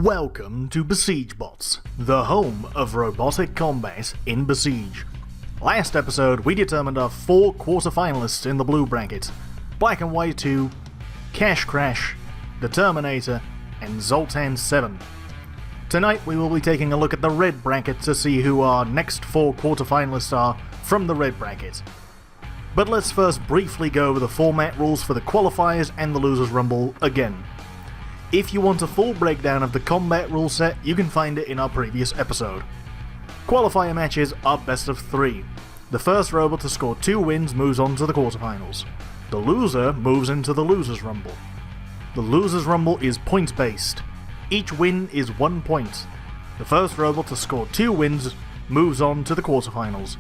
Welcome to Besiege Bots, the home of robotic combat in Besiege. Last episode we determined our 4 quarterfinalists in the blue bracket: Black and White 2, Cash Crash, the Terminator, and Zoltan 7. Tonight we will be taking a look at the red bracket to see who our next 4 quarterfinalists are from the red bracket. But let's first briefly go over the format rules for the qualifiers and the Losers Rumble again. If you want a full breakdown of the combat rule set, you can find it in our previous episode. Qualifier matches are best of 3. The first robot to score 2 wins moves on to the quarterfinals. The loser moves into the Losers Rumble. The Losers Rumble is points based. Each win is 1 point. The first robot to score 2 wins moves on to the quarterfinals.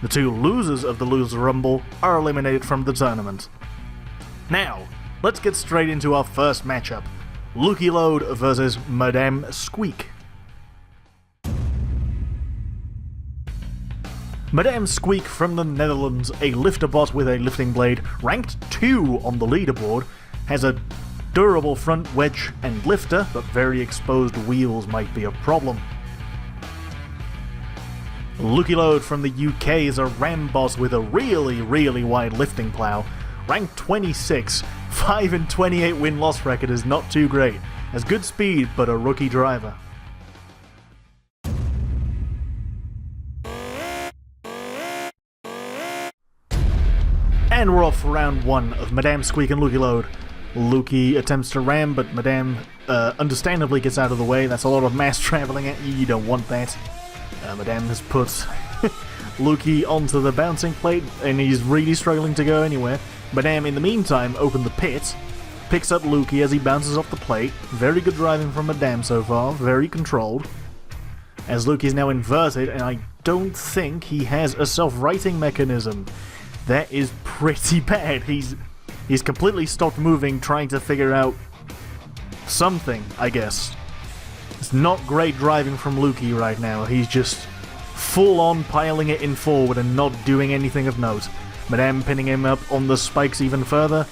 The 2 losers of the Losers Rumble are eliminated from the tournament. Now, let's get straight into our first matchup. Lukey Load versus Madame Squeak. Madame Squeak from the Netherlands, a lifter bot with a lifting blade, ranked 2 on the leaderboard, has a durable front wedge and lifter, but very exposed wheels might be a problem. Lukey Load from the UK is a ram bot with a really wide lifting plow, ranked 26. 5 and 28 win-loss record is not too great. Has good speed, but a rookie driver. And we're off for round 1 of Madame Squeak and Lukey Load. Lukey attempts to ram, but Madame understandably gets out of the way. That's a lot of mass traveling at you, you don't want that. Madame has put Lukey onto the bouncing plate, and he's really struggling to go anywhere. Madame, in the meantime, opened the pit, picks up Lukey as he bounces off the plate. Very good driving from Madame so far, very controlled. As Lukey's now inverted, and I don't think he has a self-righting mechanism. That is pretty bad. He's completely stopped moving, trying to figure out something, I guess. It's not great driving from Lukey right now. He's just full-on piling it in forward and not doing anything of note. Madame pinning him up on the spikes even further.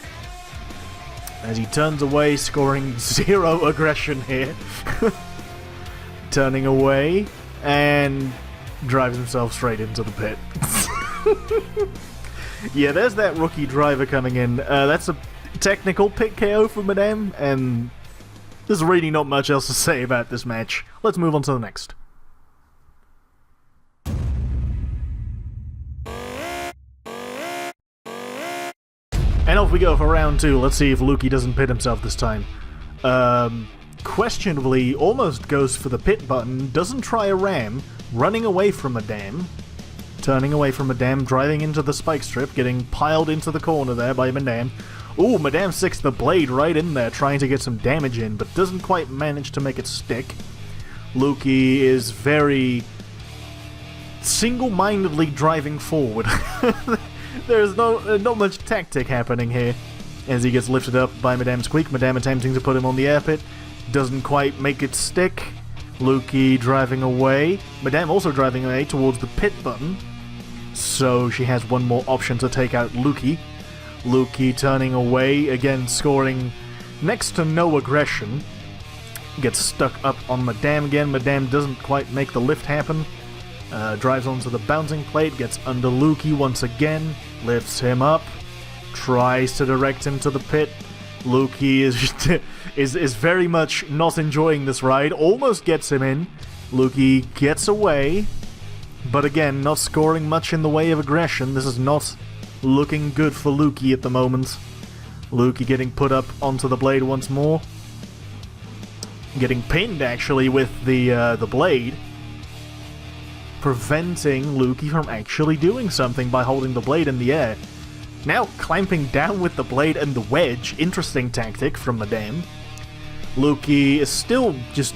As he turns away, scoring 0 aggression here. Turning away, and drives himself straight into the pit. Yeah, there's that rookie driver coming in. That's a technical pit KO for Madame, and there's really not much else to say about this match. Let's move on to the next. And off we go for round 2. Let's see if Lukey doesn't pit himself this time. Questionably, almost goes for the pit button, doesn't try a ram, running away from Madame. Turning away from Madame, driving into the spike strip, getting piled into the corner there by Madame. Ooh, Madame sticks the blade right in there, trying to get some damage in, but doesn't quite manage to make it stick. Lukey is very single-mindedly driving forward. There's not much tactic happening here. As he gets lifted up by Madame Squeak, Madame attempting to put him on the air pit. Doesn't quite make it stick. Lukey driving away. Madame also driving away towards the pit button. So she has one more option to take out Lukey. Lukey turning away, again scoring next to no aggression. Gets stuck up on Madame again. Madame doesn't quite make the lift happen. Drives onto the bouncing plate, gets under Lukey once again, lifts him up, tries to direct him to the pit. Lukey is very much not enjoying this ride, almost gets him in. Lukey gets away, but again, not scoring much in the way of aggression. This is not looking good for Lukey at the moment. Lukey getting put up onto the blade once more. Getting pinned, actually, with the blade. Preventing Lukey from actually doing something by holding the blade in the air. Now clamping down with the blade and the wedge. Interesting tactic from Madame. Lukey is still just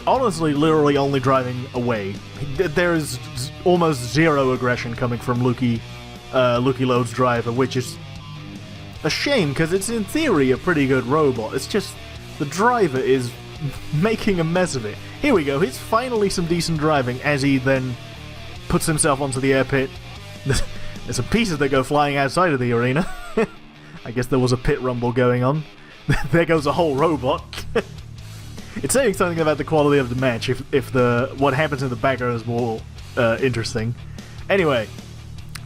honestly literally only driving away. There is almost 0 aggression coming from Lukey Load's driver, which is a shame because it's in theory a pretty good robot. It's just the driver is making a mess of it. Here we go, here's finally some decent driving as he then puts himself onto the air pit. There's some pieces that go flying outside of the arena. I guess there was a pit rumble going on. There goes a whole robot. It's saying something about the quality of the match if what happens in the background is more interesting. Anyway,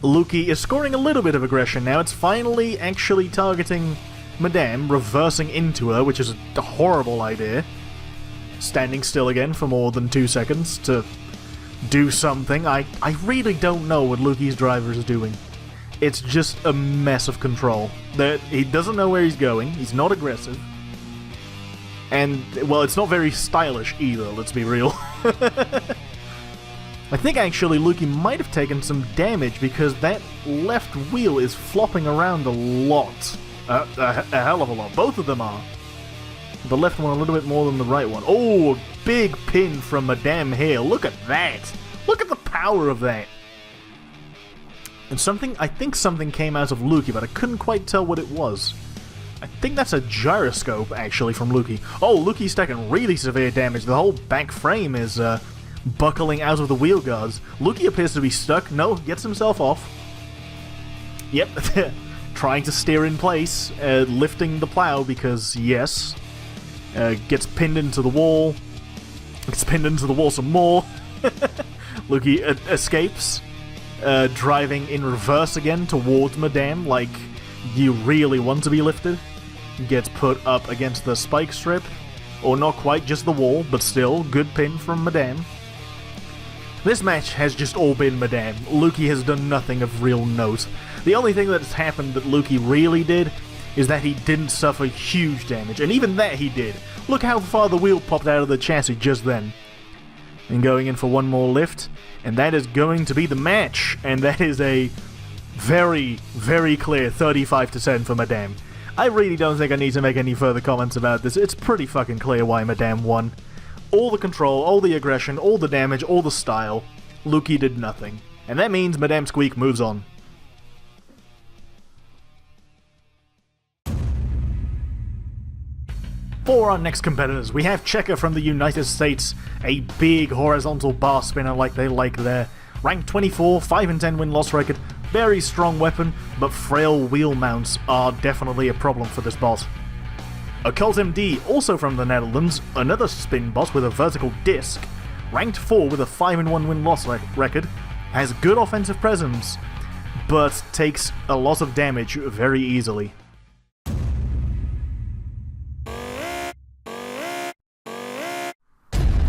Luki is scoring a little bit of aggression now. It's finally actually targeting Madame, reversing into her, which is a horrible idea. Standing still again for more than 2 seconds to do something. I really don't know what Luki's driver is doing. It's just a mess of control. He doesn't know where he's going, he's not aggressive. And, well, it's not very stylish either, let's be real. I think actually Luki might have taken some damage because that left wheel is flopping around a lot. A hell of a lot. Both of them are. The left one a little bit more than the right one. Oh, a big pin from Madame here. Look at that. Look at the power of that. And I think something came out of Luki, but I couldn't quite tell what it was. I think that's a gyroscope, actually, from Luki. Oh, Luki's taking really severe damage. The whole back frame is buckling out of the wheel guards. Luki appears to be stuck. No, gets himself off. Yep, trying to steer in place, lifting the plow because, yes. Gets pinned into the wall. Gets pinned into the wall some more. Luki escapes, driving in reverse again towards Madame, like you really want to be lifted. Gets put up against the spike strip. Or not quite, just the wall, but still, good pin from Madame. This match has just all been Madame. Luki has done nothing of real note. The only thing that's happened that Luki really did is that he didn't suffer huge damage, and even that he did. Look how far the wheel popped out of the chassis just then. And going in for one more lift, and that is going to be the match, and that is a very, very clear 35-10 for Madame. I really don't think I need to make any further comments about this. It's pretty fucking clear why Madame won. All the control, all the aggression, all the damage, all the style. Luki did nothing. And that means Madame Squeak moves on. For our next competitors, we have Checker from the United States, a big horizontal bar spinner like they like there. Ranked 24, 5-10 win-loss record, very strong weapon, but frail wheel mounts are definitely a problem for this bot. Occult MD, also from the Netherlands, another spin bot with a vertical disc, ranked 4 with a 5-1 win-loss record, has good offensive presence, but takes a lot of damage very easily.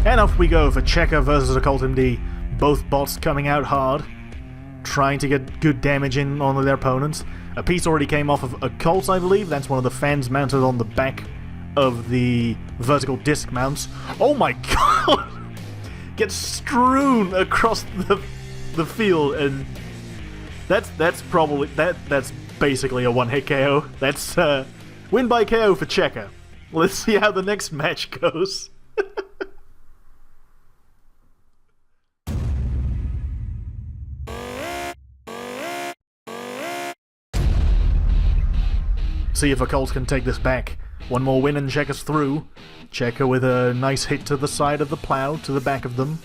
And off we go for Checker versus Occult MD. Both bots coming out hard, trying to get good damage in on their opponents. A piece already came off of Occult, I believe. That's one of the fans mounted on the back of the vertical disc mounts. Oh my god! Gets strewn across the field, and that's basically a one-hit KO. That's win by KO for Checker. Let's see how the next match goes. See if Occult can take this back. One more win and Checker's through. Checker with a nice hit to the side of the plow, to the back of them.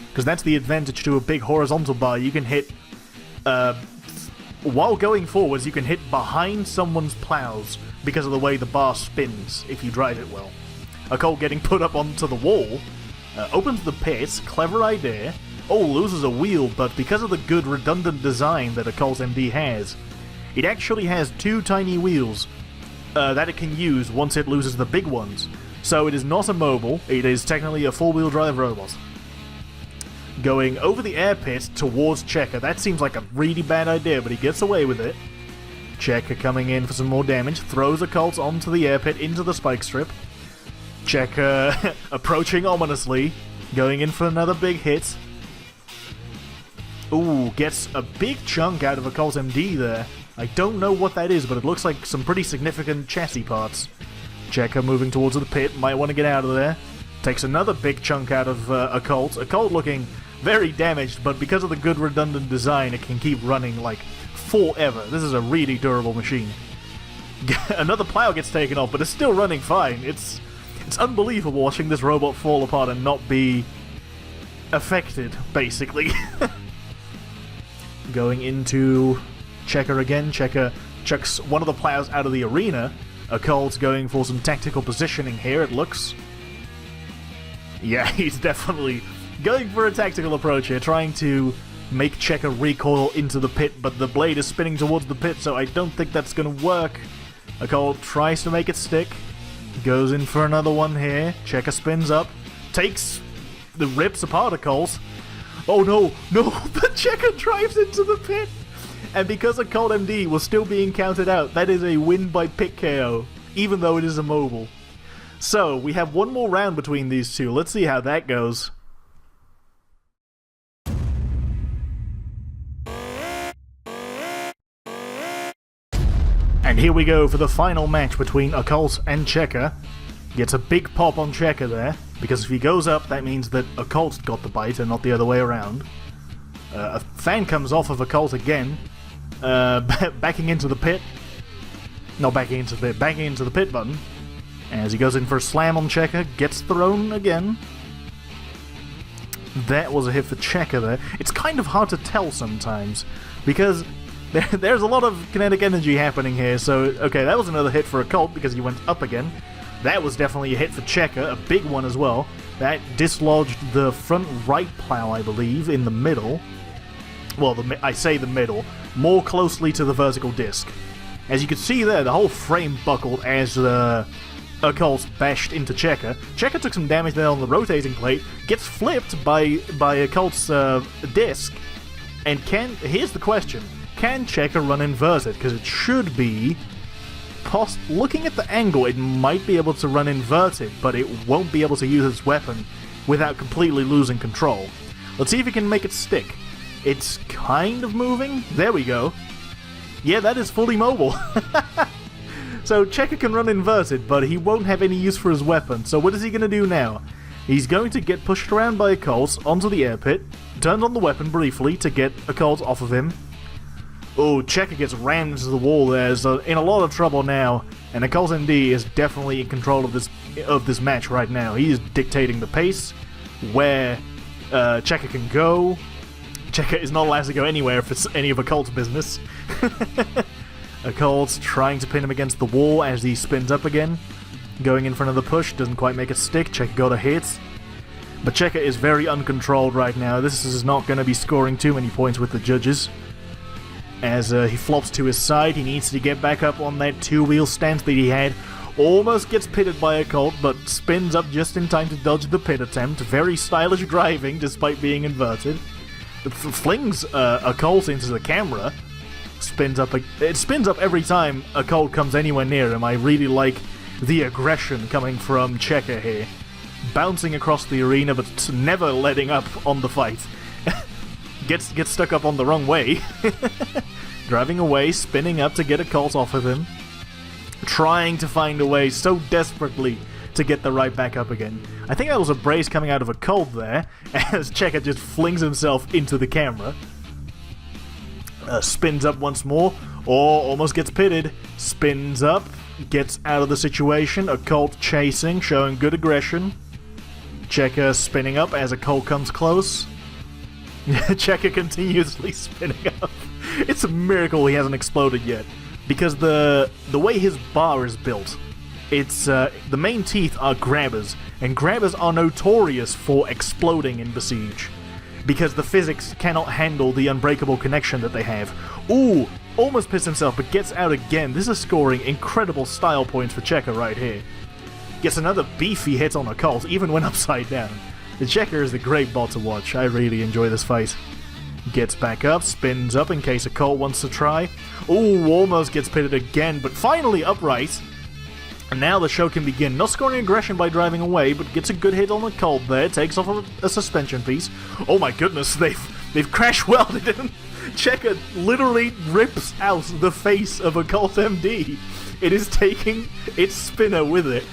Because that's the advantage to a big horizontal bar. You can hit, while going forwards, you can hit behind someone's plows because of the way the bar spins, if you drive it well. Occult getting put up onto the wall. Opens the pit, clever idea. Oh, loses a wheel, but because of the good redundant design that Occult MD has, it actually has 2 tiny wheels that it can use once it loses the big ones. So it is not a mobile, it is technically a 4-wheel drive robot. Going over the air pit towards Checker, that seems like a really bad idea, but he gets away with it. Checker coming in for some more damage, throws Occult onto the air pit into the spike strip. Checker approaching ominously, going in for another big hit. Ooh, gets a big chunk out of Occult MD there. I don't know what that is, but it looks like some pretty significant chassis parts. Checker moving towards the pit, might want to get out of there. Takes another big chunk out of Occult. Occult looking very damaged, but because of the good redundant design, it can keep running like forever. This is a really durable machine. Another plow gets taken off, but it's still running fine. It's unbelievable watching this robot fall apart and not be affected, basically. Going into Checker again. Checker chucks one of the plows out of the arena. Occult's going for some tactical positioning here, it looks. Yeah, he's definitely going for a tactical approach here, trying to make Checker recoil into the pit, but the blade is spinning towards the pit, so I don't think that's gonna work. Occult tries to make it stick, goes in for another one here. Checker spins up, rips apart Occult. Oh no, the Checker drives into the pit! And because Occult MD was still being counted out, that is a win by pit KO, even though it is immobile. So, we have one more round between these two. Let's see how that goes. And here we go for the final match between Occult and Checker. Gets a big pop on Checker there, because if he goes up, that means that Occult got the bite and not the other way around. A fan comes off of Occult again, backing into the pit. Not backing into the pit, backing into the pit button. As he goes in for a slam on Checker, gets thrown again. That was a hit for Checker there. It's kind of hard to tell sometimes, because there's a lot of kinetic energy happening here, so okay, that was another hit for Occult because he went up again. That was definitely a hit for Checker, a big one as well. That dislodged the front right plow, I believe, in the middle. Well, I say the middle, more closely to the vertical disc. As you can see there, the whole frame buckled as Occult bashed into Checker. Checker took some damage there on the rotating plate, gets flipped by Occult's disc, and here's the question, can Checker run inverted? Because it should be, looking at the angle, it might be able to run inverted, but it won't be able to use its weapon without completely losing control. Let's see if it can make it stick. It's kind of moving. There we go. Yeah, that is fully mobile. So Checker can run inverted, but he won't have any use for his weapon. So what is he going to do now? He's going to get pushed around by Occult onto the air pit, turned on the weapon briefly to get Occult off of him. Oh, Checker gets rammed into the wall there, so in a lot of trouble now, and Occult MD is definitely in control of this match right now. He is dictating the pace, where Checker can go. Checker is not allowed to go anywhere if it's any of Occult's business. Occult's trying to pin him against the wall as he spins up again. Going in for another push, doesn't quite make it stick. Checker got a hit. But Checker is very uncontrolled right now. This is not going to be scoring too many points with the judges. As he flops to his side, he needs to get back up on that two-wheel stance that he had. Almost gets pitted by Occult, but spins up just in time to dodge the pit attempt. Very stylish driving, despite being inverted. It flings Occult into the camera. It spins up every time Occult comes anywhere near him. I really like the aggression coming from Checker here. Bouncing across the arena, but never letting up on the fight. Gets stuck up on the wrong way. Driving away, spinning up to get Occult off of him. Trying to find a way so desperately to get the right back up again. I think that was a brace coming out of Occult there, as Checker just flings himself into the camera. Spins up once more, or almost gets pitted. Spins up, gets out of the situation. Occult chasing, showing good aggression. Checker spinning up as Occult comes close. Checker continuously spinning up. It's a miracle he hasn't exploded yet, because the way his bar is built, it's the main teeth are grabbers, and grabbers are notorious for exploding in Besiege, because the physics cannot handle the unbreakable connection that they have. Ooh, almost pissed himself, but gets out again. This is scoring incredible style points for Checker right here. Gets another beefy hit on Occult, even when upside down. The Checker is a great bot to watch. I really enjoy this fight. Gets back up, spins up in case Occult wants to try. Ooh, almost gets pitted again, but finally upright. And now the show can begin. Not scoring aggression by driving away, but gets a good hit on Occult there. Takes off a suspension piece. Oh my goodness, they've crash welded him. Checker literally rips out the face of Occult MD. It is taking its spinner with it.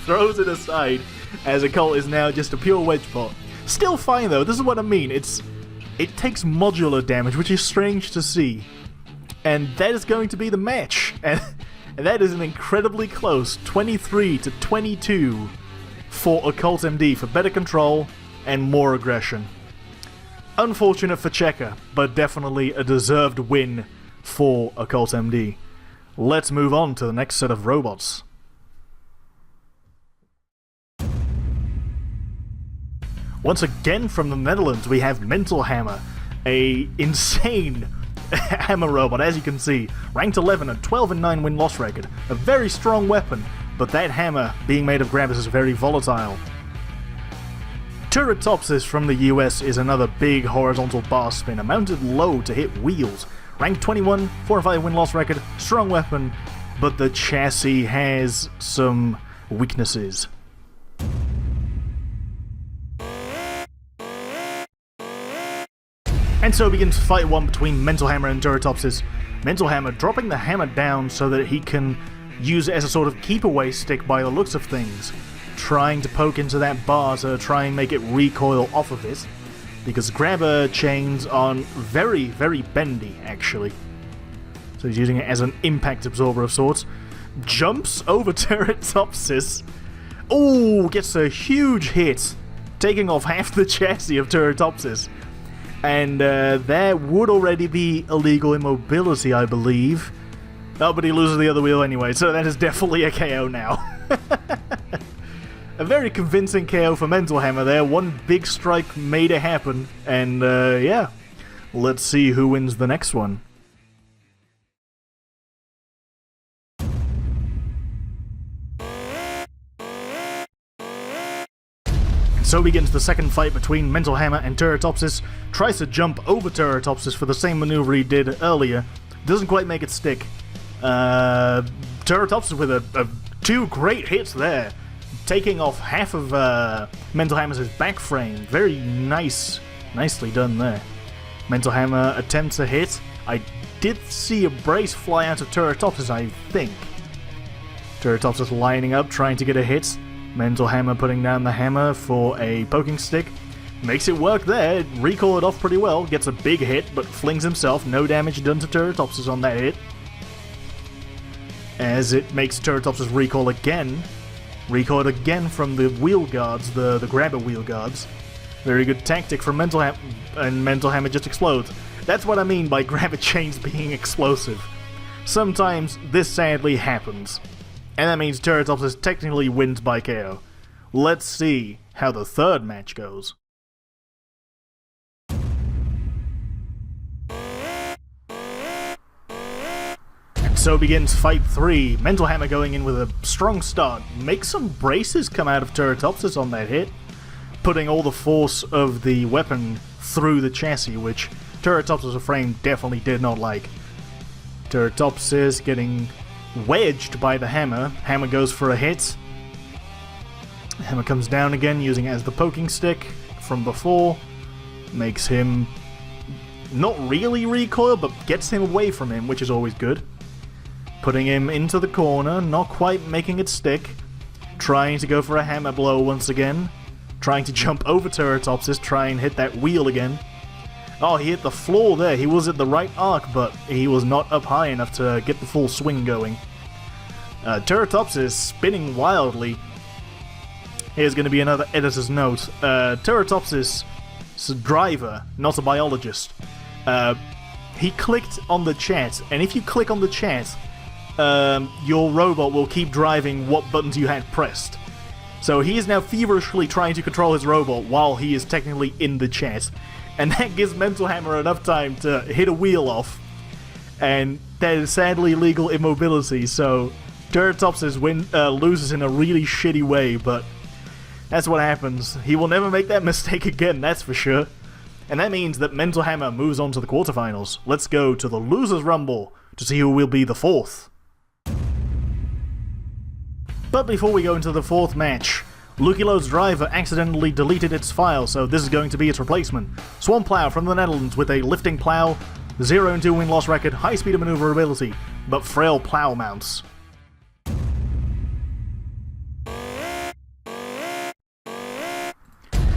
Throws it aside, as Occult is now just a pure wedge bot. Still fine though, this is what I mean. It takes modular damage, which is strange to see. And that is going to be the match. And that is an incredibly close 23-22 for Occult MD for better control and more aggression. Unfortunate for Checker, but definitely a deserved win for Occult MD. Let's move on to the next set of robots. Once again from the Netherlands, we have Mental Hammer, a insane hammer robot, as you can see. Ranked 11, a 12-9 win-loss record. A very strong weapon, but that hammer, being made of grabbers, is very volatile. Turritopsis from the US is another big horizontal bar spinner, mounted low to hit wheels. Ranked 21, 4-5 win-loss record, strong weapon, but the chassis has some weaknesses. And so begins fight 1 between Mental Hammer and Turritopsis. Mental Hammer dropping the hammer down so that he can use it as a sort of keep-away stick by the looks of things. Trying to poke into that bar to try and make it recoil off of it. Because grabber chains are very, very bendy, actually. So he's using it as an impact absorber of sorts. Jumps over Turritopsis. Oh, gets a huge hit, taking off half the chassis of Turritopsis. And there would already be illegal immobility, I believe. Oh, but he loses the other wheel anyway, so that is definitely a KO now. A very convincing KO for Mental Hammer there. One big strike made it happen. And yeah, let's see who wins the next one. So begins the second fight between Mental Hammer and Turritopsis. Tries to jump over Turritopsis for the same maneuver he did earlier. Doesn't quite make it stick. Turritopsis with two great hits there. Taking off half of Mental Hammer's back frame. Very nicely done there. Mental Hammer attempts a hit. I did see a brace fly out of Turritopsis, I think. Turritopsis lining up, trying to get a hit. Mental Hammer putting down the hammer for a poking stick. Makes it work there, recoil it off pretty well, gets a big hit, but flings himself. No damage done to Turritopsis on that hit. As it makes Turritopsis recoil again. Recoiled again from the wheel guards, the grabber wheel guards. Very good tactic from Mental Hammer, and Mental Hammer just explodes. That's what I mean by grabber chains being explosive. Sometimes this sadly happens. And that means Turritopsis technically wins by KO. Let's see how the third match goes. And so begins fight 3. Mental Hammer going in with a strong start. Makes some braces come out of Turritopsis on that hit, putting all the force of the weapon through the chassis, which Turritopsis' frame definitely did not like. Turritopsis getting wedged by the hammer. Hammer goes for a hit. Hammer comes down again, using it as the poking stick from before. Makes him not really recoil, but gets him away from him, which is always good. Putting him into the corner, not quite making it stick. Trying to go for a hammer blow once again. Trying to jump over Turritopsis, try and hit that wheel again. Oh, he hit the floor there. He was at the right arc, but he was not up high enough to get the full swing going. Turritopsis spinning wildly. Here's going to be another editor's note. Turritopsis' driver, not a biologist, he clicked on the chat, and if you click on the chat, your robot will keep driving what buttons you had pressed. So he is now feverishly trying to control his robot while he is technically in the chat. And that gives Mental Hammer enough time to hit a wheel off. And that is sadly legal immobility, so Turritopsis loses in a really shitty way, but that's what happens. He will never make that mistake again, that's for sure. And that means that Mental Hammer moves on to the quarterfinals. Let's go to the Losers Rumble to see who will be the fourth. But before we go into the fourth match, Lukilo's driver accidentally deleted its file, so this is going to be its replacement. Swan Plow from the Netherlands with a lifting plow, 0-2 win-loss record, high speed and maneuverability, but frail plow mounts.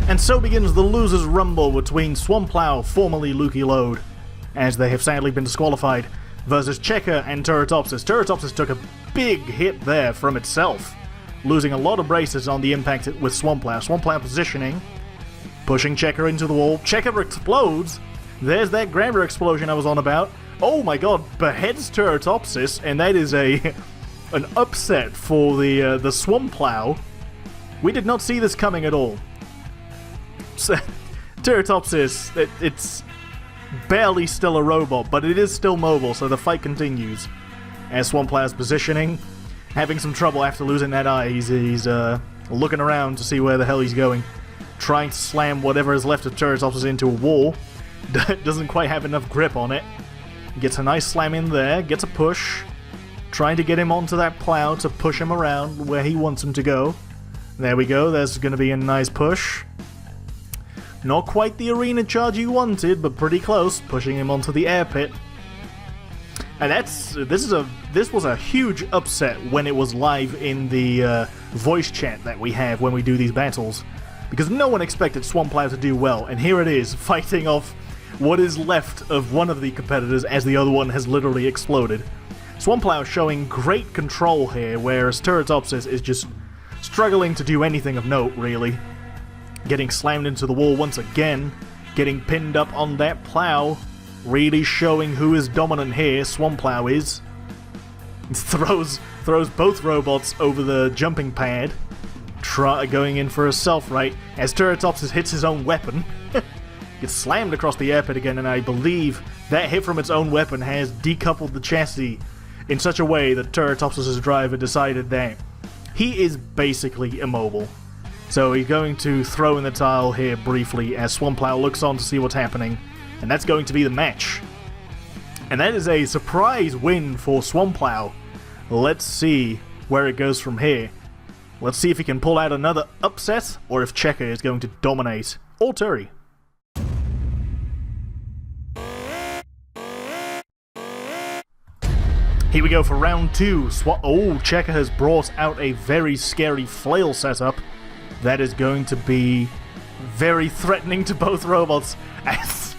And so begins the Losers Rumble between Swan Plow, formerly Lukilode, as they have sadly been disqualified, versus Checker and Turritopsis. Turritopsis took a big hit there from itself, losing a lot of braces on the impact with Swamplow. Swamplow positioning, pushing Checker into the wall. Checker explodes. There's that grabber explosion I was on about. Oh my god, beheads Turritopsis, and that is an upset for the Swamplow. We did not see this coming at all. Turritopsis, it's barely still a robot, but it is still mobile, so the fight continues. As Swampplow's positioning, having some trouble after losing that eye. He's looking around to see where the hell he's going. Trying to slam whatever is left of Turritopsis into a wall. Doesn't quite have enough grip on it. Gets a nice slam in there, gets a push. Trying to get him onto that plow to push him around where he wants him to go. There we go, there's going to be a nice push. Not quite the arena charge you wanted, but pretty close, pushing him onto the air pit. And this was a huge upset when it was live in the voice chat that we have when we do these battles, because no one expected Swamplow to do well, and here it is, fighting off what is left of one of the competitors as the other one has literally exploded. Swamplow showing great control here, whereas Turritopsis is just struggling to do anything of note, really. Getting slammed into the wall once again, getting pinned up on that plow, really showing who is dominant here. Swamplow is. Throws both robots over the jumping pad, going in for a self-right, as Turritopsis hits his own weapon. Gets slammed across the air pit again, and I believe that hit from its own weapon has decoupled the chassis in such a way that Turritopsis' driver decided that he is basically immobile. So he's going to throw in the tile here briefly as Swamplow looks on to see what's happening. And that's going to be the match. And that is a surprise win for Swamplow. Let's see where it goes from here. Let's see if he can pull out another upset, or if Checker is going to dominate. Or Turi. Here we go for round 2. Checker has brought out a very scary flail setup. That is going to be very threatening to both robots. As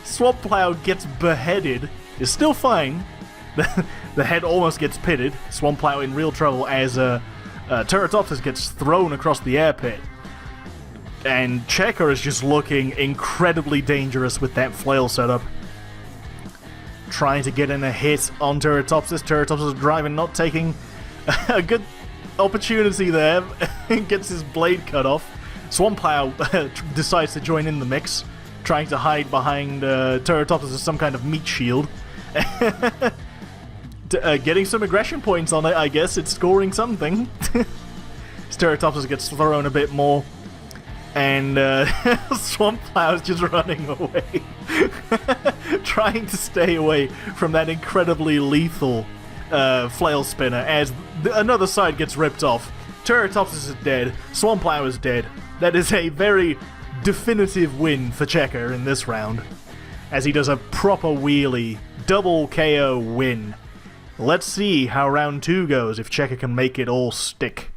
Swamplow gets beheaded, is still fine. The head almost gets pitted. Swamplow in real trouble as Turritopsis gets thrown across the air pit. And Checker is just looking incredibly dangerous with that flail setup. Trying to get in a hit on Turritopsis. Turritopsis driving, not taking a good opportunity there. Gets his blade cut off. Swamplow decides to join in the mix, trying to hide behind Turritopsis as some kind of meat shield. Getting some aggression points on it, I guess. It's scoring something. Turritopsis gets thrown a bit more, and Swamplow is just running away. Trying to stay away from that incredibly lethal flail spinner as another side gets ripped off. Turritopsis is dead. Swamplow is dead. That is a very definitive win for Checker in this round, as he does a proper wheelie, double KO win. Let's see how round 2 goes, if Checker can make it all stick.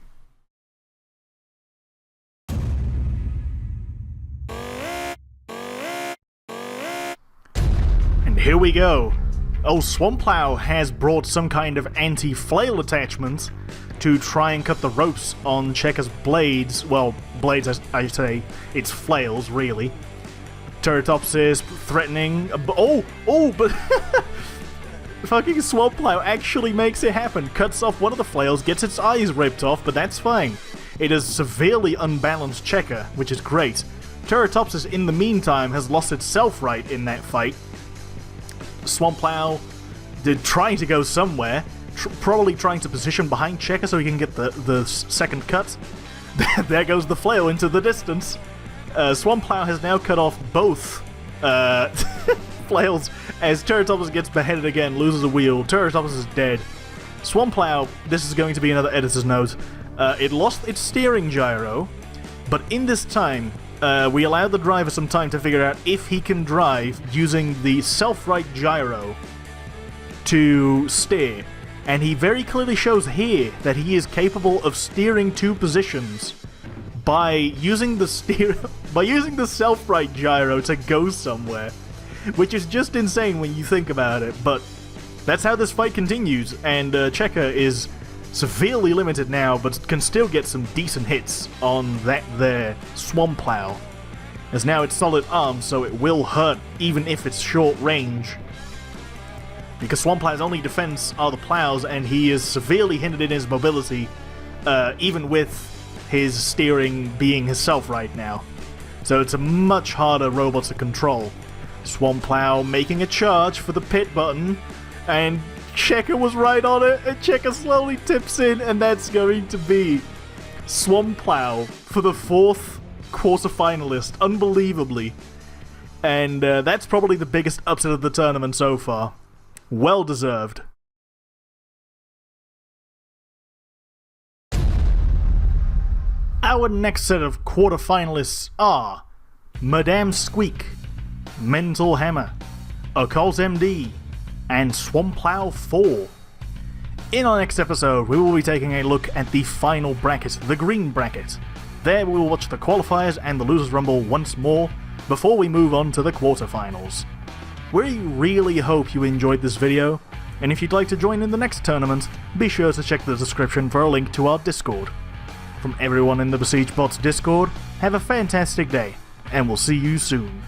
And here we go. Oh, Swamplow has brought some kind of anti-flail attachment to try and cut the ropes on Checker's blades. Well, blades, as I say, it's flails, really. Turritopsis threatening. But fucking Swamplow actually makes it happen. Cuts off one of the flails, gets its eyes ripped off, but that's fine. It has severely unbalanced Checker, which is great. Turritopsis, in the meantime, has lost itself right in that fight. Swamplow trying to go somewhere, probably trying to position behind Checker so he can get the second cut. There goes the flail into the distance. Swamplow has now cut off both flails as Turritopsis gets beheaded again, loses a wheel. Turritopsis is dead. Swamplow, this is going to be another editor's note, it lost its steering gyro, but in this time, we allowed the driver some time to figure out if he can drive using the self-right gyro to steer. And he very clearly shows here that he is capable of steering 2 positions by using the self-right gyro to go somewhere, which is just insane when you think about it. But that's how this fight continues, and Checker is severely limited now, but can still get some decent hits on that there Swamplow, as now it's solid arms, so it will hurt even if it's short range, because Swamplow's only defense are the plows, and he is severely hindered in his mobility, even with his steering being himself right now. so it's a much harder robot to control. Swamplow making a charge for the pit button, and Checker was right on it, and Checker slowly tips in, and that's going to be Swamplow for the 4th quarterfinalist, unbelievably. And that's probably the biggest upset of the tournament so far. Well deserved. Our next set of quarterfinalists are Madame Squeak, Mental Hammer, Occult MD, and Swamplow 4. In our next episode, we will be taking a look at the final bracket, the green bracket. There we will watch the qualifiers and the Losers Rumble once more before we move on to the quarterfinals. We really hope you enjoyed this video, and if you'd like to join in the next tournament, be sure to check the description for a link to our Discord. From everyone in the Besiege Bots Discord, have a fantastic day, and we'll see you soon.